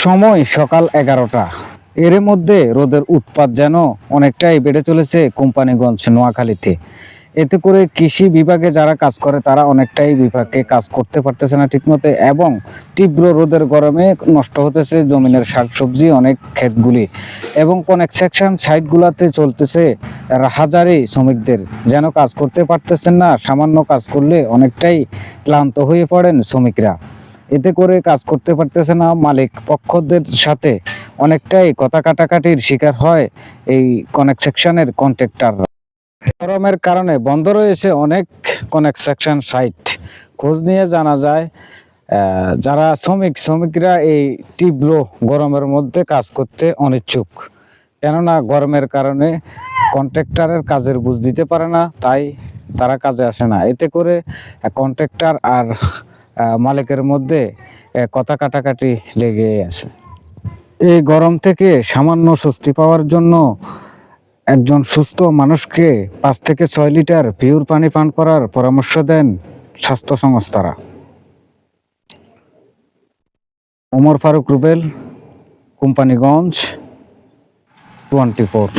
সময় সকাল 11টা। এর মধ্যে রোদের উৎপাত যেন অনেকটাই বেড়ে চলেছে কোম্পানিগঞ্জ নোয়াখালীতে। এতে করে কৃষি বিভাগে যারা কাজ করে তারা অনেকটাই বিভাগে কাজ করতে পারতেছে না ঠিকমতো, এবং তীব্র রোদের গরমে নষ্ট হতেছে জমিনের শাকসবজি অনেক ক্ষেতগুলি, এবং কনস্ট্রাকশন সাইটগুলোতে চলতেছে হাজারি শ্রমিকদের যেন কাজ করতে পারতেছেন না। সামান্য কাজ করলে অনেকটাই ক্লান্ত হয়ে পড়েন শ্রমিকরা। এতে করে কাজ করতে পারতেছে না, মালিক পক্ষদের সাথে অনেকটাই কথা কাটাকাটির শিকার হয় এই কনস্ট্রাকশনের কন্ট্রাক্টর। গরমের কারণে বন্ধ রয়েছে অনেক কনস্ট্রাকশন সাইট। খোঁজ নিয়ে জানা যায় যারা শ্রমিকরা এই তীব্র গরমের মধ্যে কাজ করতে অনিচ্ছুক, কেননা গরমের কারণে কন্ট্রাক্টরের কাজের বুঝ দিতে পারে না, তাই তারা কাজে আসে না। এতে করে কন্ট্রাক্টর আর মালিকের মধ্যে কথা কাটাকাটি লেগে আছে। এই গরম থেকে সামান্য স্বস্তি পাওয়ার জন্য একজন সুস্থ মানুষকে 5 থেকে 6 লিটার পিওর পানি পান করার পরামর্শ দেন স্বাস্থ্য সংস্থারা। ওমর ফারুক রুবেল, কোম্পানিগঞ্জ 24।